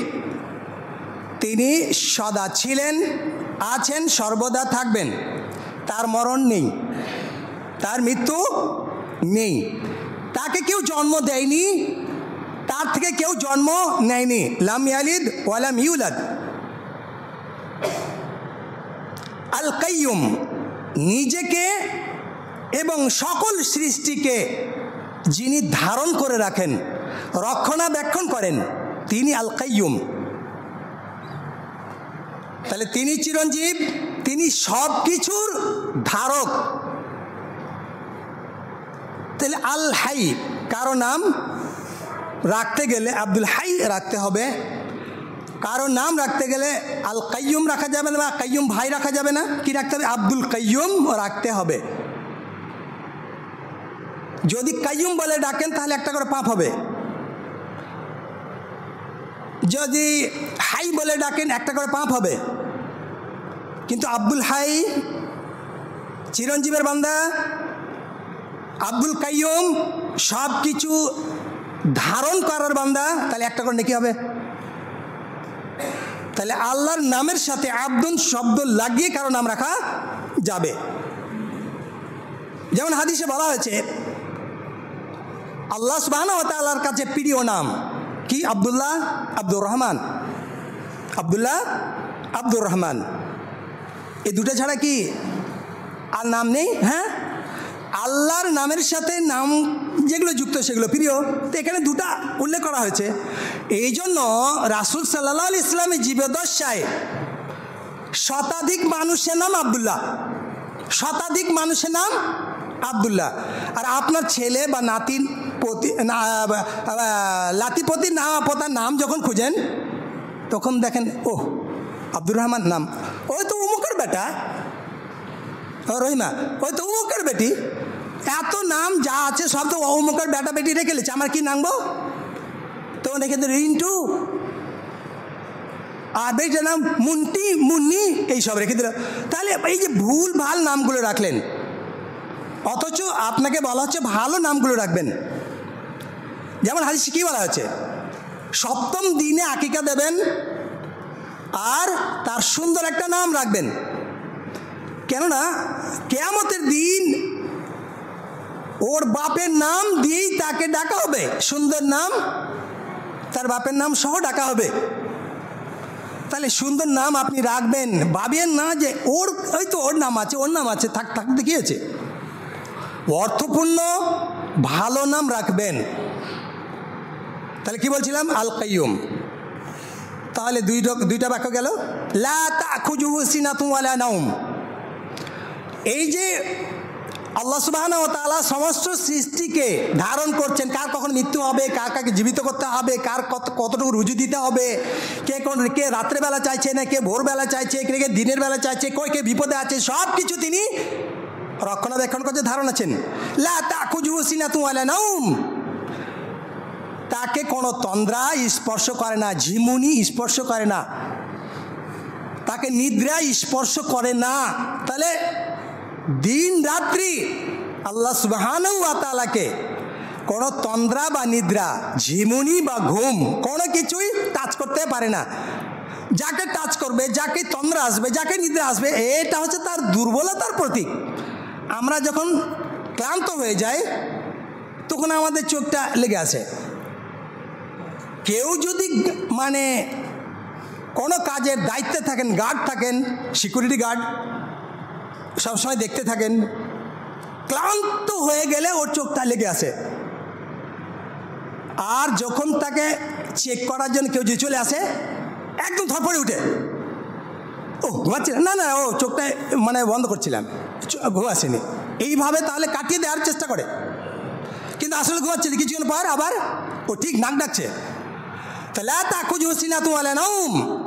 তিনি সদা ছিলেন, আছেন, সর্বদা থাকবেন, তার মরণ নেই, তার মৃত্যু নেই, তাকে কেউ জন্ম দেয়নি, তার থেকে কেউ জন্ম নেয়নি। লাম ইয়ালিদ ওয়া লাম ইউলাদ। আল কাইয়ুম, নিজেকে এবং সকল সৃষ্টিকে যিনি ধারণ করে রাখেন, রক্ষণাবেক্ষণ করেন, তিনি আল কাইয়ুম। তাহলে তিনি চিরঞ্জীব, তিনি সব কিছুর ধারক। তাহলে আল হাই, কারো নাম রাখতে গেলে আব্দুল হাই রাখতে হবে, কারো নাম রাখতে গেলে আল কাইয়ুম রাখা যাবে না, বা কাইয়ুম ভাই রাখা যাবে না। কি রাখতে হবে? আব্দুল কাইয়ুম রাখতে হবে। যদি কাইয়ুম বলে ডাকেন তাহলে একটা করে পাপ হবে, যদি হাই বলে ডাকেন একটা করে পাপ হবে। কিন্তু আব্দুল হাই চিরঞ্জীবের বান্দা, আব্দুল কাইয়ুম সব কিছু ধারণ করার বান্দা, তাহলে একটা করে নেকি হবে। তাহলে আল্লাহর নামের সাথে আব্দুল শব্দ লাগিয়ে কারো নাম রাখা যাবে। যেমন হাদিসে বলা হয়েছে আল্লাহ সুবহানাহু ওয়া তাআলার কাছে প্রিয় নাম কি? আব্দুল্লাহ, আব্দুর রহমান, আব্দুল্লাহ, আব্দুর রহমান। এই দুটো ছাড়া কি আর নাম নেই? হ্যাঁ, আল্লাহর নামের সাথে নাম যেগুলো যুক্ত সেগুলো প্রিয়। তো এখানে দুটা উল্লেখ করা হয়েছে। এই জন্য রাসূল সাল্লাল্লাহু আলাইহি ইসলামের জীবদ্দশায় শতাধিক মানুষের নাম আব্দুল্লাহ, শতাধিক মানুষের নাম আব্দুল্লাহ। আর আপনার ছেলে বা নাতির পতি লাতিপতির নাম পোতার নাম যখন খুঁজেন তখন দেখেন ও আব্দুর রহমান নাম, ওই তো উমুকের বেটা, রহিমা ওই তো উমুকের বেটি, এত নাম যা আছে সব তো অমুকের বেটা বেটি রেখে লেছে, আমার কি নামবো? তখন রেখে দিল রিন্টু, আর বেটার নাম মুন্টি, মুন্নি, এইসব রেখে দিল। তাহলে এই যে ভুল ভাল নামগুলো রাখলেন, অথচ আপনাকে বলা হচ্ছে ভালো নামগুলো রাখবেন। যেমন হাদিসে কি বলা হচ্ছে? 7ম দিনে আকিকা দেবেন আর তার সুন্দর একটা নাম রাখবেন, কেননা কিয়ামতের দিন ওর বাপের নাম দিয়েই তাকে ডাকা হবে, সুন্দর নাম, তার বাপের নাম সহ ডাকা হবে। তাহলে সুন্দর নাম আপনি রাখবেন, ভাবেন না যে ওর ওই তো ওর নাম আছে, ওর নাম আছে, থাকতে কি হয়েছে? অর্থপূর্ণ ভালো নাম রাখবেন। তাহলে কি বলছিলাম? আল কাইয়ুম। তাহলে দুইটা বাক্য গেল। লা তাখুযুহু সিনাতুন ওয়ালা নাওম, এই যে আল্লাহ সুবহানাহু ওয়া তাআলা সমস্ত সৃষ্টিকে ধারণ করছেন, কার কখন মৃত্যু হবে, কার কাকে জীবিত করতে হবে, কার কতটুকু রুজু দিতে হবে, কে রাত্রেবেলা চাইছে না, কে ভোরবেলা চাইছে, কে দিনের বেলা চাইছে, কে বিপদে আছে, সব কিছু তিনি রক্ষণাবেক্ষণ করতে ধারণ আছেন। লা তাখুযুহু সিনাতুন ওয়ালা নাওম, তাকে কোনো তন্দ্রা স্পর্শ করে না, ঝিমুনি স্পর্শ করে না, তাকে নিদ্রা স্পর্শ করে না। তাহলে দিন রাত্রি আল্লাহ সুবহানাহু ওয়া তাআলাকে কোনো তন্দ্রা বা নিদ্রা, ঝিমুনি বা ঘুম কোনো কিছুই টাচ করতে পারে না। যাকে টাচ করবে, যাকে তন্দ্রা আসবে, যাকে নিদ্রা আসবে, এটা হচ্ছে তার দুর্বলতার প্রতীক। আমরা যখন ক্লান্ত হয়ে যাই তখন আমাদের চোখটা লেগে আসে। কেউ যদি মানে কোনো কাজের দায়িত্বে থাকেন, গার্ড থাকেন, সিকিউরিটি গার্ড, সবসময় দেখতে থাকেন, ক্লান্ত হয়ে গেলে ওর চোখটা লেগে আসে। আর যখন তাকে চেক করার জন্য কেউ যে চলে আসে, একদম ধরপড়ে উঠে, ও ঘুমাচ্ছিলাম, না না, ও চোখটা মানে বন্ধ করছিলাম, ঘুম আসেনি, এইভাবে তাহলে কাটিয়ে দেওয়ার চেষ্টা করে। কিন্তু আসলে ঘুমাচ্ছিল, কিছুক্ষণ পর আবার ও ঠিক নাক ডাকছে। তাহলে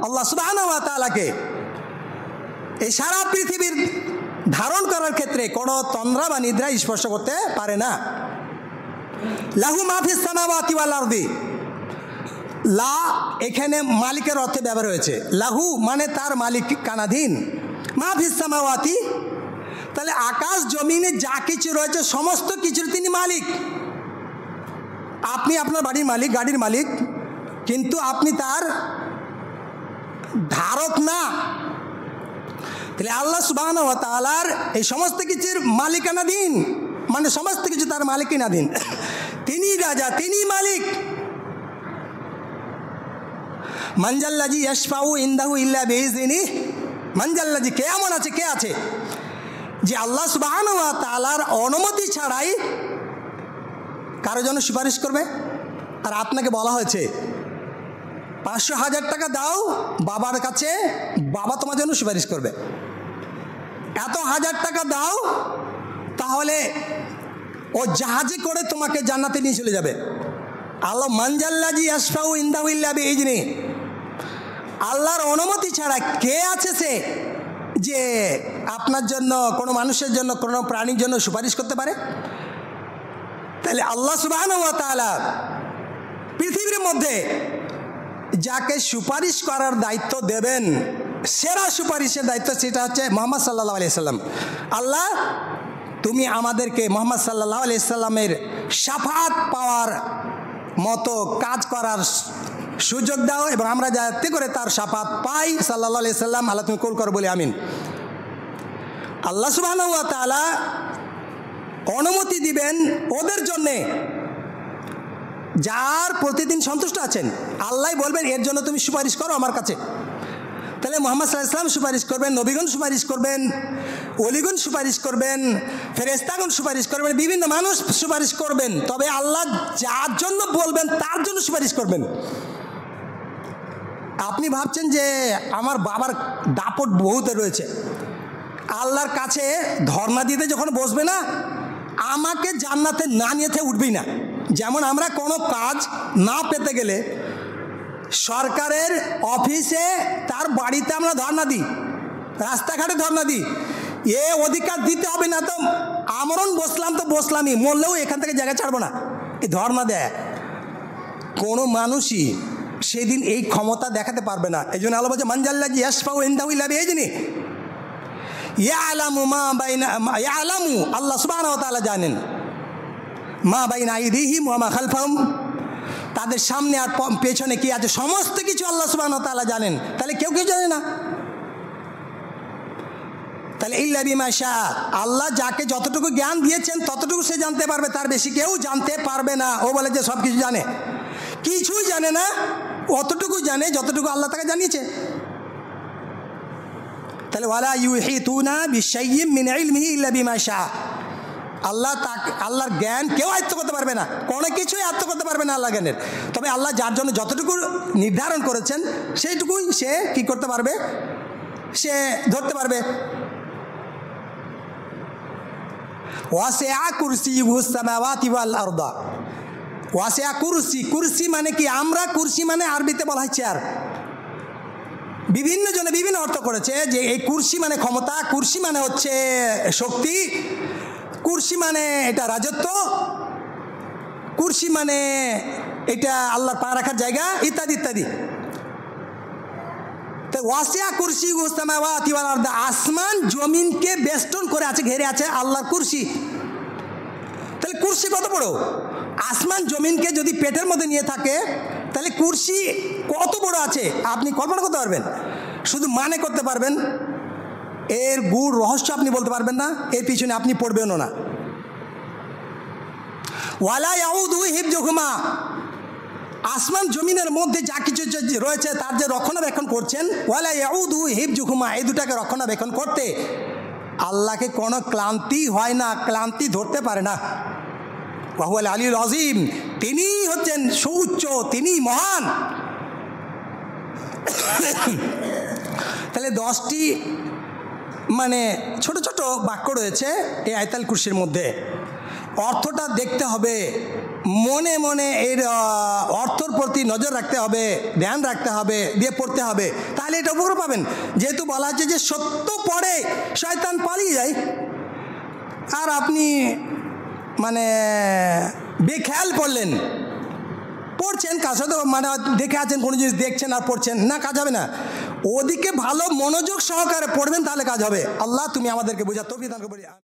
আল্লাহ সুবহানাহু ওয়া তাআলাকে এই সারা পৃথিবীর ধারণ করার ক্ষেত্রে কোনো তন্দ্রা বা নিদ্রা স্পর্শ করতে পারে না। লাহু মা ফিস সামাওয়াতি ওয়াল আরদি, লা এখানে মালিকের অর্থে ব্যবহার হয়েছে। লাহু মানে তার মালিকানাধীন, মা ফিস সামাওয়াতি তাহলে আকাশ জমিনে যা কিছু রয়েছে সমস্ত কিছুর তিনি মালিক। আপনি আপনার বাড়ির মালিক, গাড়ির মালিক, কিন্তু আপনি তার ধারক না। তাহলে আল্লাহ সুবহানাহু ওয়া তাআলার এই সমস্ত কিছুর মালিকানাধীন, মানে সমস্ত কিছু তার মালিকানাধীন। তিনি রাজা, তিনি মালিক। মানজাল্লাজি ইয়াশফাউ ইনদাহু ইল্লা বিইজনিহি, মানজাল্লাজি কে এমন আছে, কে আছে যে আল্লাহ সুবহানাহু ওয়া তাআলার অনুমতি ছাড়াই কারো জন্য সুপারিশ করবে। আর আপনাকে বলা হয়েছে 500,000 টাকা দাও বাবার কাছে, বাবা তোমার জন্য সুপারিশ করবে। এত 1000 টাকা দাও, তাহলে ও জাহাজে করে তোমাকে জান্নাতে নিয়ে চলে যাবে। আল্লাহ মানজাল্লাজি ইয়াশফাউ ইনদাহু ইল্লা বিইজনিহি, আল্লাহর অনুমতি ছাড়া কে আছে সে যে আপনার জন্য, কোনো মানুষের জন্য, কোনো প্রাণীর জন্য সুপারিশ করতে পারে? তাহলে আল্লাহ সুবহানাহু ওয়া তাআলা পৃথিবীর মধ্যে যাকে সুপারিশ করার দায়িত্ব দেবেন, সেরা সুপারিশের দায়িত্ব সেটা হচ্ছে মুহাম্মদ সাল্লাল্লাহু আলাইহি সাল্লাম। আল্লাহ তুমি আমাদেরকে মুহাম্মদ সাল্লাল্লাহু আলাইহি সাল্লামের শাফাআত পাওয়ার মতো কাজ করার সুযোগ দাও, এবং আমরা যাতে করে তার শাফাআত পাই সাল্লাল্লাহু আলাইহি সাল্লাম। আল্লাহ তুমি কবুল করো বলে আমিন। আল্লাহ সুবহানাহু ওয়া তাআলা অনুমতি দিবেন ওদের জন্যে যার প্রতিদিন সন্তুষ্ট আছেন। আল্লাহ বলবেন এর জন্য তুমি সুপারিশ করো আমার কাছে। তাহলে মুহাম্মদ সাল্লাল্লাহু আলাইহি ওয়াসাল্লাম সুপারিশ করবেন, নবীগণ সুপারিশ করবেন, ওলিগণ সুপারিশ করবেন, ফেরেশতাগণ সুপারিশ করবেন, বিভিন্ন মানুষ সুপারিশ করবেন। তবে আল্লাহ যার জন্য বলবেন তার জন্য সুপারিশ করবেন। আপনি ভাবছেন যে আমার বাবার দাপট বহুত রয়েছে, আল্লাহর কাছে ধর্ণা দিতে যখন বসবে না, আমাকে জান্নাতে না নিতে উঠবেই না। যেমন আমরা কোনো কাজ না পেতে গেলে সরকারের অফিসে, তার বাড়িতে আমরা ধর্ণা দিই, রাস্তাঘাটে ধর্ণা দিই, এ অধিকার দিতে হবে না, তো আমরণ বসলাম তো বসলামই, মরলেও এখান থেকে জায়গা ছাড়বো না, এই ধর্ণা দেয়। কোনো মানুষই সেদিন এই ক্ষমতা দেখাতে পারবে না। এই জন্য আল্লাহ বলছে মানজাল্লাজি ইয়াশফাউ ইনদাহু ইল্লা বিইজনিহি, ইয়ালামু মা বাইনা, ইয়ালামু আল্লাহ সুবহানাহু ওয়া তাআলা জানেন মা বাইনা আইদিহিম ওয়া মা খালফাহুম, তাদের সামনে আর পেছনে কি আছে সমস্ত কিছু আল্লাহ সুবহানাহু ওয়া তাআলা জানেন। তাহলে কেউ জানে না। তাহলে ইল্লা বিমা শাআ, আল্লাহ যাকে যতটুকু জ্ঞান দিয়েছেন ততটুকু সে জানতে পারবে, তার বেশি কেউ জানতে পারবে না। ও বলে যে সব কিছু জানে, কিছুই জানে না, অতটুকু জানে যতটুকু আল্লাহ তাকে জানিয়েছে। তাহলে ওয়ালা ইউহিতুনা বিশাইইম মিন ইলমিহি ইল্লা বিমা শাআ, আল্লাহর জ্ঞান কেউ আয়ত্ত করতে পারবে না, কোনো কিছুই আয়ত্ত করতে পারবে না আল্লাহ জ্ঞানের। তবে আল্লাহ যার জন্য যতটুকু নির্ধারণ করেছেন সেইটুকুই সে কি করতে পারবে, সে ধরতে পারবে। ওয়াসিআ কুরসিয়ুহুস সামাওয়াতি ওয়াল আরদা, ওয়াসিআ কুরসি, কুরসি মানে কি, আমরা কুরসি মানে আরবিতে বলা হয় চেয়ার। বিভিন্ন জনে বিভিন্ন অর্থ করেছে যে এই কুরসি মানে ক্ষমতা, কুরসি মানে হচ্ছে শক্তি, কুরসি মানে এটা রাজত্ব, কুরসি মানে এটা আল্লাহর পা রাখার জায়গা, ইত্যাদি ইত্যাদি। তো ওয়াসিআ কুরসিয়ুহুস সামাওয়াতি ওয়াল আরদ, আসমান জমিনকে বেষ্টন করে আছে, ঘেরে আছে আল্লাহর কুরসি। কুরসি কত বড়? আসমান জমিনকে যদি পেটের মধ্যে নিয়ে থাকে তাহলে কুরসি কত বড় আছে আপনি কল্পনা করতে পারবেন? শুধু মানে করতে পারবেন, এর গূঢ় রহস্য আপনি বলতে পারবেন না, এর পিছনে আপনি পড়বেনও না। ওয়ালা ইয়াউদু হিফজুহুমা, আসমান জমিনের মধ্যে যা কিছু রয়েছে তার যে রক্ষণাবেক্ষণ করছেন, ওয়ালা ইয়াউদু হিফজুহুমা, এই দুটাকে রক্ষণাবেক্ষণ করতে আল্লাহকে কোনো ক্লান্তি হয় না, ক্লান্তি ধরতে পারে না। ওয়া হুয়াল আলিয়্যুল আযীম, তিনিই হচ্ছেন সুউচ্চ, তিনিই মহান। তাহলে 10টি মানে ছোট ছোট বাক্য রয়েছে এই আয়াতুল কুরসির মধ্যে। অর্থটা দেখতে হবে, মনে মনে এর অর্থর প্রতি নজর রাখতে হবে, ধ্যান রাখতে হবে, দিয়ে পড়তে হবে, তাহলে এটা উপকার পাবেন। যেহেতু বলা হচ্ছে যে সত্য পড়ে শয়তান পালিয়ে যায়, আর আপনি মানে বেখেয়াল পড়লেন, পড়ছেন কাজ সাথে মানে দেখে আছেন কোনো জিনিস দেখছেন আর পড়ছেন না, কাজ হবে না। ওদিকে ভালো মনোযোগ সহকারে পড়বেন, তাহলে কাজ হবে। আল্লাহ তুমি আমাদেরকে বোঝা তৌফিক দান করুন।